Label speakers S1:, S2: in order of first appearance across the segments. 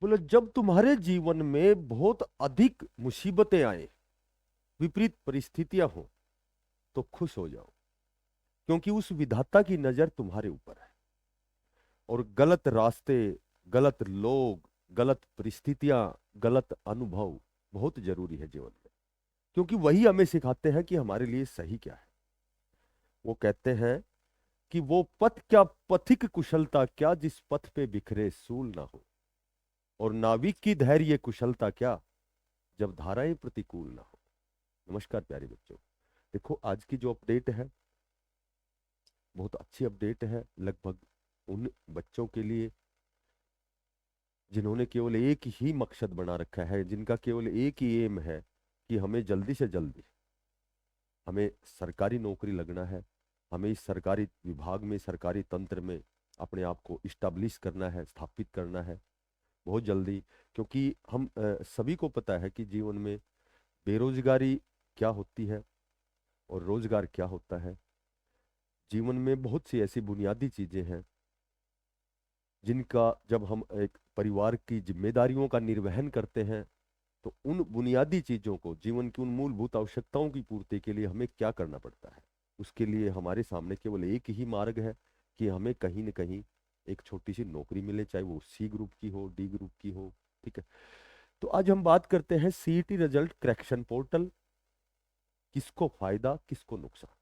S1: बोले जब तुम्हारे जीवन में बहुत अधिक मुसीबतें आए, विपरीत परिस्थितियां हो, तो खुश हो जाओ, क्योंकि उस विधाता की नजर तुम्हारे ऊपर है। और गलत रास्ते, गलत लोग, गलत परिस्थितियां, गलत अनुभव बहुत जरूरी है जीवन में, क्योंकि वही हमें सिखाते हैं कि हमारे लिए सही क्या है। वो कहते हैं कि वो पथ क्या, पथिक कुशलता क्या, जिस पथ पे बिखरे सूल ना हो। और नाविक की धैर्य कुशलता क्या, जब धाराएं प्रतिकूल ना हो। नमस्कार प्यारे बच्चों, देखो आज की जो अपडेट है, बहुत अच्छी अपडेट है, लगभग उन बच्चों के लिए जिन्होंने केवल एक ही मकसद बना रखा है, जिनका केवल एक ही एम है कि हमें जल्दी से जल्दी हमें सरकारी नौकरी लगना है, हमें इस सरकारी विभाग में, सरकारी तंत्र में अपने आप को इस्टेब्लिश करना है, स्थापित करना है बहुत जल्दी। क्योंकि हम सभी को पता है कि जीवन में बेरोजगारी क्या होती है और रोजगार क्या होता है। जीवन में बहुत सी ऐसी बुनियादी चीजें हैं जिनका जब हम एक परिवार की जिम्मेदारियों का निर्वहन करते हैं, तो उन बुनियादी चीजों को, जीवन की उन मूलभूत आवश्यकताओं की पूर्ति के लिए हमें क्या करना पड़ता है। उसके लिए हमारे सामने केवल एक ही मार्ग है कि हमें कहीं ना कहीं एक छोटी सी नौकरी मिले, चाहे वो सी ग्रुप की हो, डी ग्रुप की हो। ठीक है, तो आज हम बात करते हैं सीईटी रिजल्ट करेक्शन पोर्टल, किसको फायदा किसको नुकसान।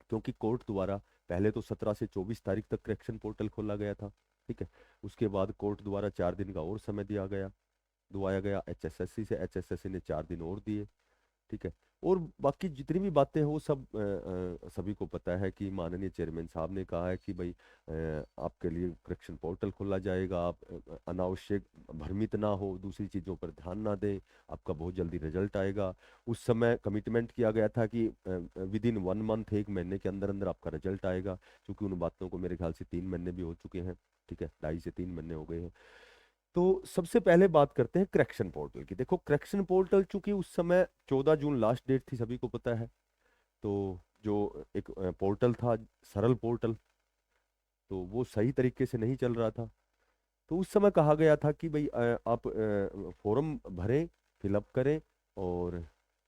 S1: क्योंकि कोर्ट द्वारा पहले तो 17 से 24 तारीख तक करेक्शन पोर्टल खोला गया था। ठीक है, उसके बाद कोर्ट द्वारा 4 दिन का और समय दुआया गया एचएसएससी से, एचएसएससी ने 4 दिन और दिए। ठीक है, और बाकी जितनी भी बातें हैं वो सब सभी को पता है कि माननीय चेयरमैन साहब ने कहा है कि भाई आपके लिए करेक्शन पोर्टल खोला जाएगा, आप अनावश्यक भ्रमित ना हो, दूसरी चीज़ों पर ध्यान ना दें, आपका बहुत जल्दी रिजल्ट आएगा। उस समय कमिटमेंट किया गया था कि विद इन 1 मंथ, 1 महीने के अंदर अंदर आपका रिजल्ट आएगा, क्योंकि उन बातों को मेरे ख्याल से 3 महीने भी हो चुके हैं। ठीक है, 2.5 से 3 महीने हो गए हैं। तो सबसे पहले बात करते हैं करेक्शन पोर्टल की। देखो करेक्शन पोर्टल, चूंकि उस समय 14 जून लास्ट डेट थी, सभी को पता है, तो जो एक पोर्टल था, सरल पोर्टल, तो वो सही तरीके से नहीं चल रहा था। तो उस समय कहा गया था कि भाई आप फॉर्म भरें, फिलअप करें, और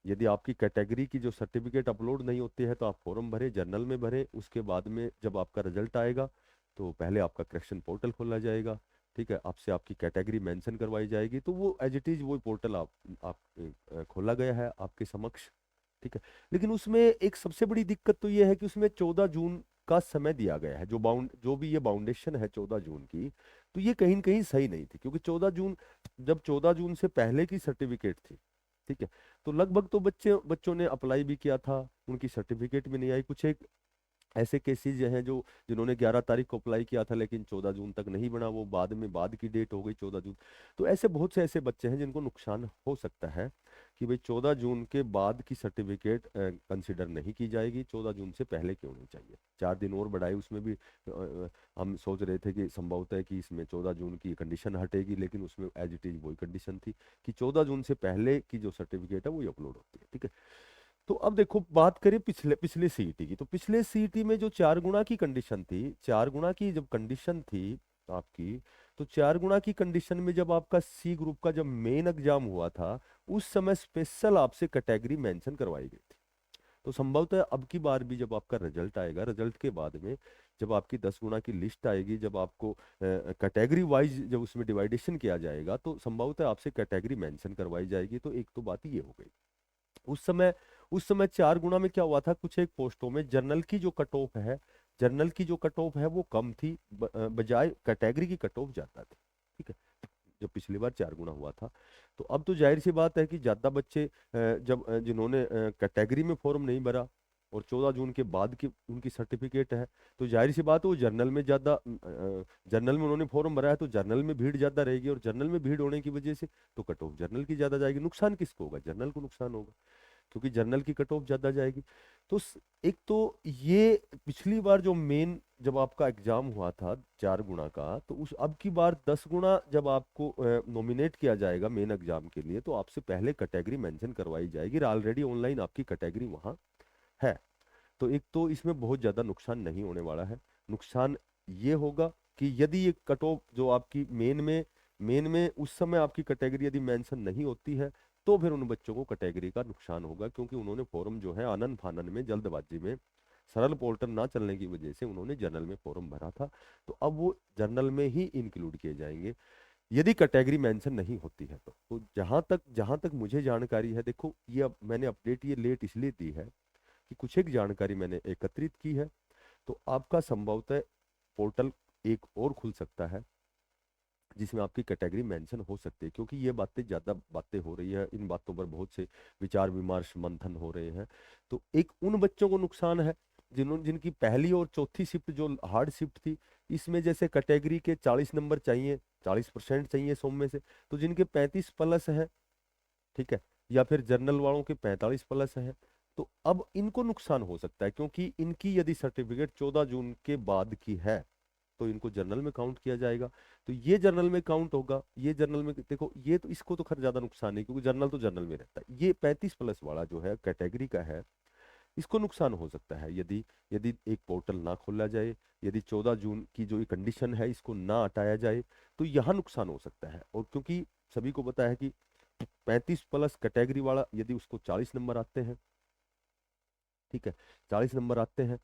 S1: यदि आपकी कैटेगरी की जो सर्टिफिकेट अपलोड नहीं होती है तो आप फॉर्म भरें, जर्नल में भरें, उसके बाद में जब आपका रिजल्ट आएगा तो पहले आपका करेक्शन पोर्टल खोला जाएगा। ठीक है, आपसे आपकी कैटेगरी मेंशन करवाई जाएगी, तो वो एज इट इज वो पोर्टल आप खोला गया है आपके समक्ष। ठीक है, लेकिन उसमें एक सबसे बड़ी दिक्कत तो ये है कि उसमें 14 जून का समय दिया गया है, जो भी ये बाउंडेशन है 14 जून की, तो ये कहीं न कहीं सही नहीं थी। क्योंकि 14 जून, जब 14 जून से पहले की सर्टिफिकेट थी, ठीक है, तो लगभग तो बच्चों ने अप्लाई भी किया था, उनकी सर्टिफिकेट भी नहीं आई। कुछ एक ऐसे केसेस हैं जो जिन्होंने 11 तारीख को अप्लाई किया था लेकिन 14 जून तक नहीं बना, वो बाद में बाद की डेट हो गई 14 जून। तो ऐसे बहुत से ऐसे बच्चे हैं जिनको नुकसान हो सकता है कि भाई 14 जून के बाद की सर्टिफिकेट कंसिडर नहीं की जाएगी, 14 जून से पहले की होनी चाहिए। 4 दिन और बढ़ाए, उसमें भी हम सोच रहे थे कि संभवतः है कि इसमें 14 जून की कंडीशन हटेगी, लेकिन उसमें एज इट इज वही कंडीशन थी कि 14 जून से पहले की जो सर्टिफिकेट है वो अपलोड होती है। ठीक है, तो अब देखो बात करें पिछले पिछले सीईटी की, तो पिछले सीईटी में जो 4 गुना की कंडीशन थी, 4 गुना की जब कंडीशन थी आपकी, तो 4 गुना की कंडीशन में जब आपका सी ग्रुप का जब मेन एग्जाम हुआ था, उस समय स्पेशल आपसे कैटेगरी मेंशन करवाई गई थी। तो संभवतः अब की बार भी जब आपका रिजल्ट आएगा, रिजल्ट के बाद में जब आपकी 10 गुना की लिस्ट आएगी, जब आपको कैटेगरी वाइज जब उसमें डिवाइडेशन किया जाएगा, तो संभवतः आपसे कैटेगरी मेंशन करवाई जाएगी। तो एक तो बात ये हो गई। उस समय 4 गुना में क्या हुआ था, कुछ एक पोस्टों में जर्नल की जो कट ऑफ है वो कम थी, बजाय कैटेगरी की कट ऑफ ज्यादा थी। ठीक है, जो पिछली बार 4 गुना हुआ था। तो अब तो जाहिर सी बात है कि ज्यादा बच्चे जब जिन्होंने कैटेगरी में फॉर्म नहीं भरा और 14 जून के बाद की उनकी सर्टिफिकेट है, तो जाहिर सी बात है वो जर्नल में उन्होंने फॉर्म भरा है, तो जर्नल में भीड़ ज्यादा रहेगी, और जर्नल में भीड़ होने की वजह से तो कट ऑफ जर्नल की ज्यादा जाएगी। नुकसान किसको होगा? जर्नल को नुकसान होगा, क्योंकि जर्नल की कट ऑफ ज्यादा जाएगी। तो एक तो ये पिछली बार जो मेन जब आपका एग्जाम हुआ था 4 गुना का, तो उस अब की बार 10 गुना जब आपको नॉमिनेट किया जाएगा मेन एग्जाम के लिए, तो आपसे पहले कैटेगरी मेंशन करवाई जाएगी, ऑलरेडी ऑनलाइन आपकी कैटेगरी वहाँ है। तो एक तो इसमें बहुत ज्यादा नुकसान नहीं होने वाला है। नुकसान ये होगा कि यदि ये कट ऑफ जो आपकी मेन में मेन में उस समय आपकी कैटेगरी यदि मेंशन नहीं होती है तो फिर उन बच्चों को कैटेगरी का नुकसान होगा, क्योंकि उन्होंने फॉर्म जो है आनन फानन में, जल्दबाजी में, सरल पोर्टल ना चलने की वजह से उन्होंने जनरल में फॉर्म भरा था, तो अब वो जनरल में ही इंक्लूड किए जाएंगे यदि कैटेगरी मेंशन नहीं होती है। तो जहां तक मुझे जानकारी है, देखो ये अब मैंने अपडेट ये लेट इसलिए दी है कि कुछ एक जानकारी मैंने एकत्रित की है, तो आपका संभवतः पोर्टल एक और खुल सकता है जिसमें आपकी कैटेगरी मेंशन हो सकती है, क्योंकि ये बातें ज़्यादा बातें हो रही है, इन बातों पर बहुत से विचार विमर्श मंथन हो रहे हैं। तो एक उन बच्चों को नुकसान है जिनकी पहली और चौथी शिफ्ट जो हार्ड शिफ्ट थी, इसमें जैसे कैटेगरी के 40 नंबर चाहिए, 40% चाहिए 100 में से, तो जिनके 35+ है, ठीक है, या फिर जर्नल वालों के 45+ है, तो अब इनको नुकसान हो सकता है, क्योंकि इनकी यदि सर्टिफिकेट 14 जून के बाद की है तो इनको जर्नल में काउंट किया जाएगा। तो ये जर्नल में काउंट होगा, ये जर्नल में, देखो ये तो, इसको तो खैर ज्यादा नुकसान नहीं, क्योंकि जर्नल तो जर्नल में रहता है। ये 35+ वाला जो है कैटेगरी का है, इसको नुकसान हो सकता है यदि यदि एक पोर्टल ना खोला जाए, यदि 14 जून की जो कंडीशन है इसको ना हटाया जाए, तो यहाँ नुकसान हो सकता है। और क्योंकि सभी को पता है कि 35+ कैटेगरी वाला यदि उसको 40 नंबर आते हैं, ठीक है, 40 नंबर आते हैं,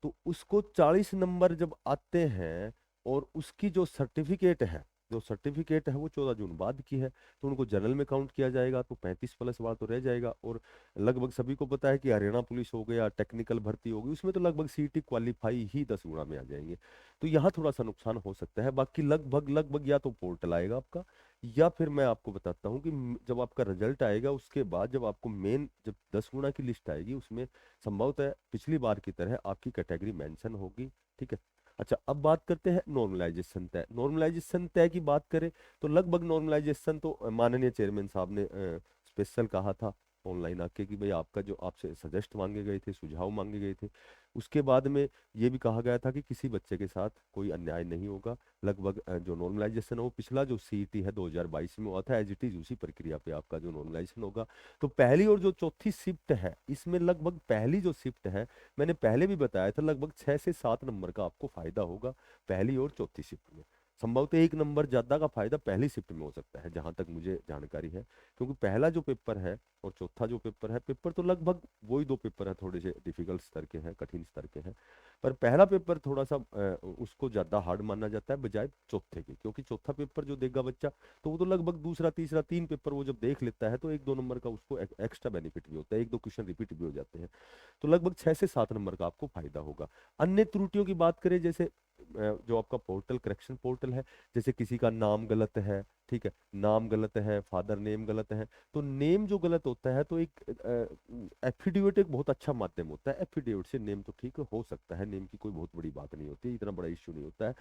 S1: तो उसको 40 नंबर जब आते हैं और उसकी जो सर्टिफिकेट है वो 14 जून बाद की है, तो उनको जनरल में काउंट किया जाएगा, तो 35+ वाला तो रह जाएगा। और लगभग सभी को पता है कि हरियाणा पुलिस हो गया, टेक्निकल भर्ती होगी, उसमें तो लगभग सीईटी क्वालिफाई ही 10 गुना में आ जाएंगे। तो यहाँ थोड़ा सा नुकसान हो सकता है। बाकी लगभग लगभग या तो पोर्टल आएगा आपका, या फिर मैं आपको बताता हूँ कि जब आपका रिजल्ट आएगा उसके बाद जब आपको मेन, जब 10 गुना की लिस्ट आएगी, उसमें संभवतः पिछली बार की तरह आपकी कैटेगरी मेंशन होगी, ठीक है। अच्छा, अब बात करते हैं नॉर्मलाइजेशन तय। नॉर्मलाइजेशन तय की बात करें तो लगभग नॉर्मलाइजेशन तो माननीय चेयरमैन साहब ने स्पेशल कहा था ऑनलाइन आके कि भाई आपका जो आपसे सजेस्ट मांगे गए थे, सुझाव मांगे गए थे, उसके बाद में ये भी कहा गया था कि किसी बच्चे के साथ कोई अन्याय नहीं होगा। लगभग जो नॉर्मलाइजेशन है वो पिछला जो सीईटी है 2022 में हुआ था, एज इट इज उसी प्रक्रिया पे आपका जो नॉर्मलाइजेशन होगा। तो पहली और जो चौथी शिफ्ट है, इसमें लगभग पहली जो शिफ्ट है, मैंने पहले भी बताया था, लगभग 6 से 7 नंबर का आपको फायदा होगा पहली और चौथी शिफ्ट में। संभवतः 1 नंबर ज्यादा का फायदा पहली शिफ्ट में हो सकता है, जहां तक मुझे जानकारी है, क्योंकि पहला जो पेपर है और चौथा जो पेपर है, पेपर तो लगभग वही दो पेपर है, थोड़े से डिफिकल्ट स्तर के हैं, कठिन स्तर के हैं, पर पहला पेपर थोड़ा सा उसको ज्यादा हार्ड माना जाता है बजाय चौथे के, क्योंकि चौथा पेपर जो देगा बच्चा, तो वो तो लगभग दूसरा तीसरा 3 पेपर वो जब देख लेता है, तो 1-2 नंबर का उसको एक्स्ट्रा बेनिफिट भी होता है, 1-2 क्वेश्चन रिपीट भी हो जाते हैं। तो लगभग 6 से 7 नंबर का आपको फायदा होगा। अन्य त्रुटियों की बात करें, जैसे जो आपका पोर्टल करेक्शन पोर्टल है, जैसे किसी का नाम गलत है, ठीक है, नाम गलत है, फादर नेम गलत है, तो नेम जो गलत होता है, तो एक एफिडेविट एक बहुत अच्छा माध्यम होता है, एफिडेविट से नेम तो ठीक हो सकता है, नेम की कोई बहुत बड़ी बात नहीं होती, इतना बड़ा इश्यू नहीं होता है।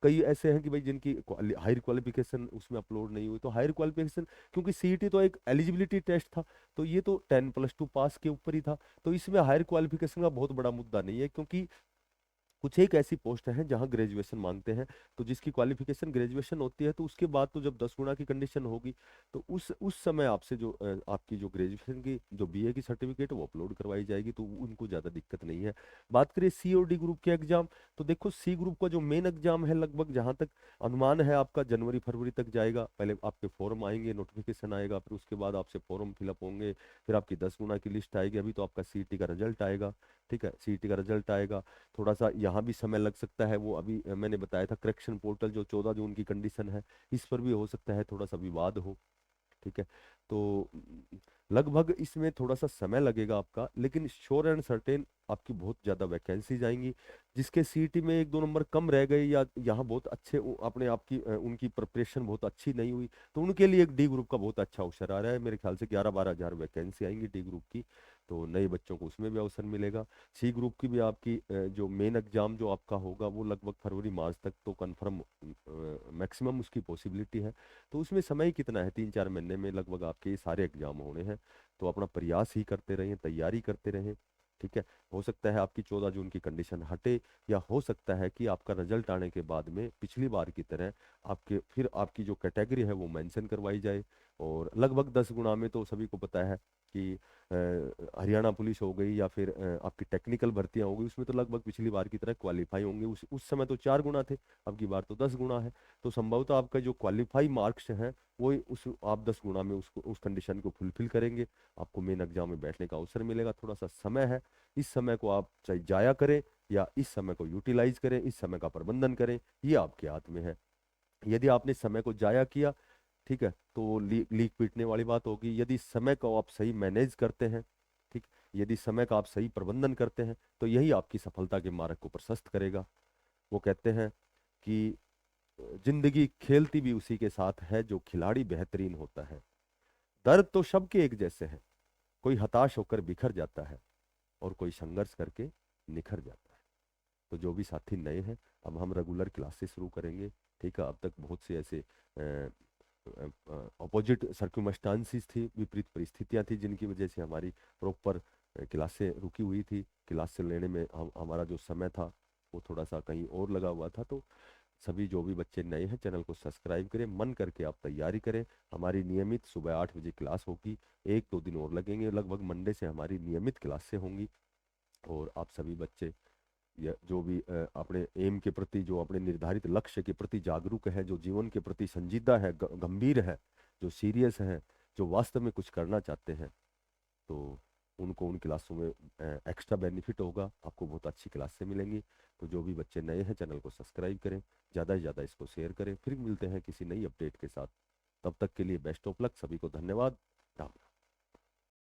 S1: कई ऐसे हैं कि भाई जिनकी हायर क्वालिफिकेशन उसमें अपलोड नहीं हुई, तो हायर क्वालिफिकेशन, क्योंकि सीईटी तो एक एलिजिबिलिटी टेस्ट था, तो ये तो 10+2 पास के ऊपर ही था, तो इसमें हायर क्वालिफिकेशन का बहुत बड़ा मुद्दा नहीं है, क्योंकि कुछ एक ऐसी पोस्ट है जहां ग्रेजुएशन मांगते हैं, तो जिसकी क्वालिफिकेशन ग्रेजुएशन होती है, तो उसके बाद तो जब 10 गुना की कंडीशन होगी, तो उस समय आपसे जो आपकी जो ग्रेजुएशन की जो बीए की सर्टिफिकेट है वो अपलोड करवाई जाएगी, तो उनको ज़्यादा दिक्कत नहीं है। बात करें सी और डी ग्रुप के एग्जाम, तो देखो सी ग्रुप का जो मेन एग्जाम है, लगभग जहां तक अनुमान है आपका जनवरी फरवरी तक जाएगा। पहले आपके फॉर्म आएंगे, नोटिफिकेशन आएगा, फिर उसके बाद आपसे फॉर्म फिलअप होंगे, फिर आपकी 10 गुना की लिस्ट आएगी, अभी तो आपका सीईटी का रिजल्ट आएगा, ठीक है, सीईटी का रिजल्ट आएगा, थोड़ा सा यहाँ भी समय लग सकता है। वो अभी मैंने बताया था करेक्शन पोर्टल जो 14 जून की कंडीशन है, इस पर भी हो सकता है थोड़ा सा विवाद हो, ठीक है। तो लगभग इसमें थोड़ा सा समय लगेगा आपका, लेकिन श्योर एंड सर्टेन आपकी बहुत ज़्यादा वैकेंसीज आएंगी। जिसके सीईटी में 1-2 नंबर कम रह गए, या यहाँ बहुत अच्छे अपने आप की उनकी प्रिपरेशन बहुत अच्छी नहीं हुई, तो उनके लिए एक डी ग्रुप का बहुत अच्छा अवसर आ रहा है। मेरे ख्याल से 11-12 हज़ार वैकेंसी आएंगी डी ग्रुप की, तो नए बच्चों को उसमें भी अवसर मिलेगा। सी ग्रुप की भी आपकी जो मेन एग्जाम जो आपका होगा वो लगभग फरवरी मार्च तक तो कंफर्म मैक्सिमम उसकी पॉसिबिलिटी है। तो उसमें समय कितना है, 3-4 महीने में लगभग आपके ये सारे एग्जाम होने हैं, तो अपना प्रयास ही करते रहें, तैयारी करते रहें, ठीक है। हो सकता है आपकी 14 जून की कंडीशन हटे, या हो सकता है कि आपका रिजल्ट आने के बाद में पिछली बार की तरह आपके फिर आपकी जो कैटेगरी है वो मेंशन करवाई जाए, और लगभग 10 गुना में तो सभी को पता है कि हरियाणा पुलिस हो गई या फिर आपकी टेक्निकल भर्तियां हो गई, उसमें तो लगभग पिछली बार की तरह क्वालिफाई होंगे। उस समय तो 4 गुना थे, अब की बार तो 10 गुना है। तो संभवतः आपका जो क्वालिफाई मार्क्स हैं वो उस आप 10 गुना में उसको उस कंडीशन को फुलफिल करेंगे, आपको मेन एग्जाम में बैठने का अवसर मिलेगा। थोड़ा सा समय है, इस समय को आप चाहे जाया करें या इस समय को यूटिलाइज करें, इस समय का प्रबंधन करें, ये आपके हाथ में है। यदि आपने समय को जाया किया, ठीक है, तो लीक पीटने वाली बात होगी। यदि समय को आप सही मैनेज करते हैं, ठीक, यदि समय का आप सही प्रबंधन करते हैं, तो यही आपकी सफलता के मार्ग को प्रशस्त करेगा। वो कहते हैं कि जिंदगी खेलती भी उसी के साथ है जो खिलाड़ी बेहतरीन होता है। दर्द तो सबके एक जैसे हैं, कोई हताश होकर बिखर जाता है और कोई संघर्ष करके निखर जाता है। तो जो भी साथी नए हैं, अब हम रेगुलर क्लासेस शुरू करेंगे, ठीक है। अब तक बहुत से ऐसे अपोजिट सर्क्यूमस्टांसिस थी, विपरीत परिस्थितियां थी, जिनकी वजह से हमारी प्रॉपर क्लासें रुकी हुई थी। क्लास से लेने में हमारा जो समय था वो थोड़ा सा कहीं और लगा हुआ था। तो सभी जो भी बच्चे नए हैं, चैनल को सब्सक्राइब करें, मन करके आप तैयारी करें। हमारी नियमित सुबह 8 बजे क्लास होगी, 1-2 दिन और लगेंगे, लगभग मंडे से हमारी नियमित क्लासें होंगी। और आप सभी बच्चे या जो भी अपने एम के प्रति, जो अपने निर्धारित लक्ष्य के प्रति जागरूक है, जो जीवन के प्रति संजीदा है, गंभीर है, जो सीरियस है, जो वास्तव में कुछ करना चाहते हैं, तो उनको उन क्लासों में एक्स्ट्रा बेनिफिट होगा, आपको बहुत अच्छी क्लासें मिलेंगी। तो जो भी बच्चे नए हैं, चैनल को सब्सक्राइब करें, ज़्यादा से ज़्यादा इसको शेयर करें। फिर मिलते हैं किसी नई अपडेट के साथ, तब तक के लिए बेस्ट ऑफ लक, सभी को धन्यवाद। राम राम।